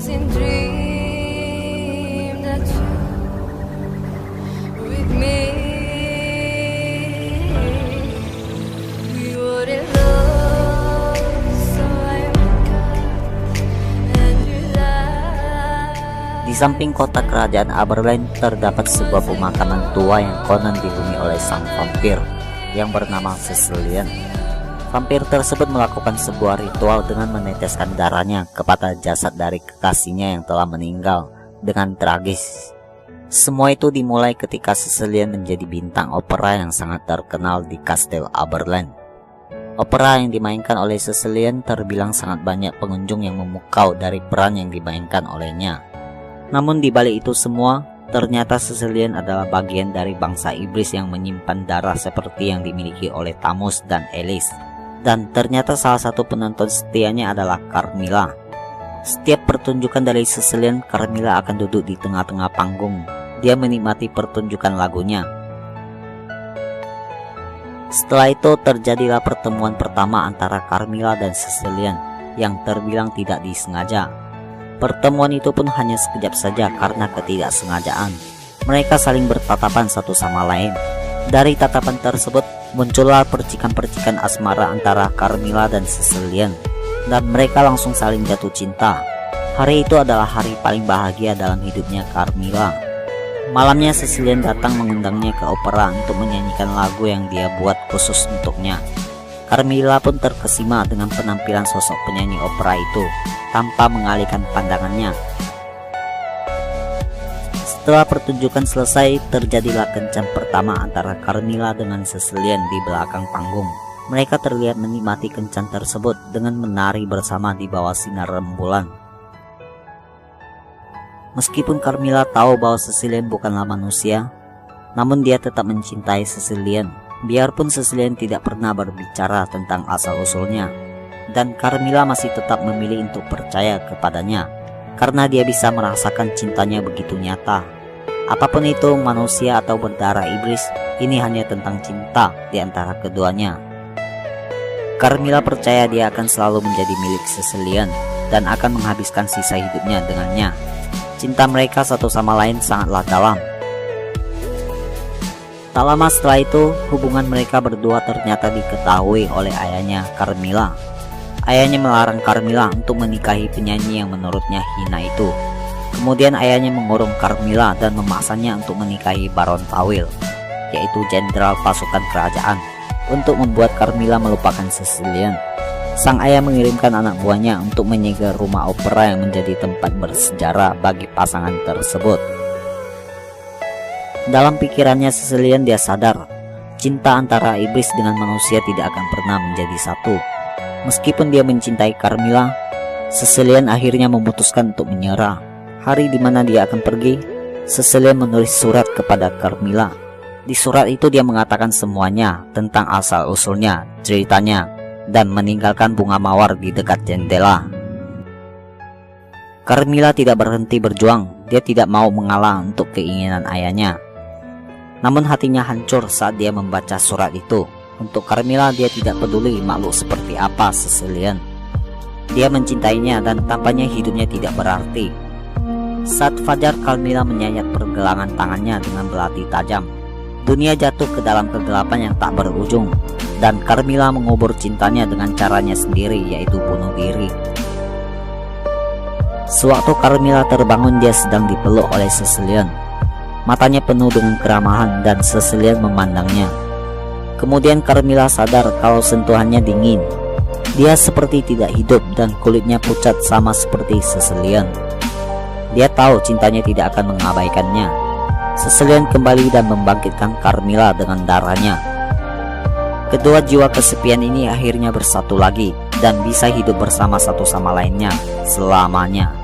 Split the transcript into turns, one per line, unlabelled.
doesn't dream that you with me we were in love, so I woke up and you lied.
Di samping kota kerajaan Aberline terdapat sebuah pemakaman tua yang konon dihuni oleh sang vampir yang bernama Cecilian. Vampir tersebut melakukan sebuah ritual dengan meneteskan darahnya kepada jasad dari kekasihnya yang telah meninggal dengan tragis. Semua itu dimulai ketika Cecilian menjadi bintang opera yang sangat terkenal di Kastil Aberline. Opera yang dimainkan oleh Cecilian terbilang sangat banyak pengunjung yang memukau dari peran yang dimainkan olehnya. Namun di balik itu semua, ternyata Cecilian adalah bagian dari bangsa iblis yang menyimpan darah seperti yang dimiliki oleh Thamus dan Elis. Dan ternyata salah satu penonton setianya adalah Carmilla. Setiap pertunjukan dari Cecilian, Carmilla akan duduk di tengah-tengah panggung. Dia menikmati pertunjukan lagunya. Setelah itu terjadilah pertemuan pertama antara Carmilla dan Cecilian yang terbilang tidak disengaja. Pertemuan itu pun hanya sekejap saja karena ketidaksengajaan. Mereka saling bertatapan satu sama lain. Dari tatapan tersebut muncullah percikan-percikan asmara antara Carmilla dan Cecilian, dan mereka langsung saling jatuh cinta. Hari itu adalah hari paling bahagia dalam hidupnya Carmilla. Malamnya Cecilian datang mengundangnya ke opera untuk menyanyikan lagu yang dia buat khusus untuknya. Carmilla pun terkesima dengan penampilan sosok penyanyi opera itu tanpa mengalihkan pandangannya. Setelah pertunjukan selesai, terjadilah kencan pertama antara Carmilla dengan Cecilian di belakang panggung. Mereka terlihat menikmati kencan tersebut dengan menari bersama di bawah sinar rembulan. Meskipun Carmilla tahu bahwa Cecilian bukanlah manusia, namun dia tetap mencintai Cecilian. Biarpun Cecilian tidak pernah berbicara tentang asal-usulnya, dan Carmilla masih tetap memilih untuk percaya kepadanya, karena dia bisa merasakan cintanya begitu nyata. Apapun itu, manusia atau berdarah iblis, ini hanya tentang cinta di antara keduanya. Carmilla percaya dia akan selalu menjadi milik Cecilian dan akan menghabiskan sisa hidupnya dengannya. Cinta mereka satu sama lain sangatlah dalam. Tak lama setelah itu, hubungan mereka berdua ternyata diketahui oleh ayahnya Carmilla. Ayahnya melarang Carmilla untuk menikahi penyanyi yang menurutnya hina itu. Kemudian ayahnya mengurung Carmilla dan memaksanya untuk menikahi Baron Tawil, yaitu jenderal pasukan kerajaan, untuk membuat Carmilla melupakan Cecilian. Sang ayah mengirimkan anak buahnya untuk menyegel rumah opera yang menjadi tempat bersejarah bagi pasangan tersebut. Dalam pikirannya Cecilian, dia sadar cinta antara iblis dengan manusia tidak akan pernah menjadi satu. Meskipun dia mencintai Carmilla, Cecilian akhirnya memutuskan untuk menyerah. Hari di mana dia akan pergi, Cecilian menulis surat kepada Carmilla. Di surat itu dia mengatakan semuanya tentang asal-usulnya, ceritanya, dan meninggalkan bunga mawar di dekat jendela. Carmilla tidak berhenti berjuang. Dia tidak mau mengalah untuk keinginan ayahnya. Namun hatinya hancur saat dia membaca surat itu. Untuk Carmilla, dia tidak peduli makhluk seperti apa Cecilian. Dia mencintainya dan tampaknya hidupnya tidak berarti. Saat fajar, Carmilla menyayat pergelangan tangannya dengan belati tajam. Dunia jatuh ke dalam kegelapan yang tak berujung, dan Carmilla mengubur cintanya dengan caranya sendiri, yaitu bunuh diri. Sewaktu Carmilla terbangun, dia sedang dipeluk oleh Cecilian. Matanya penuh dengan keramahan dan Cecilian memandangnya. Kemudian Carmilla sadar kalau sentuhannya dingin. Dia seperti tidak hidup dan kulitnya pucat sama seperti Cecilian. Dia tahu cintanya tidak akan mengabaikannya. Cecilian kembali dan membangkitkan Carmilla dengan darahnya. Kedua jiwa kesepian ini akhirnya bersatu lagi dan bisa hidup bersama satu sama lainnya selamanya.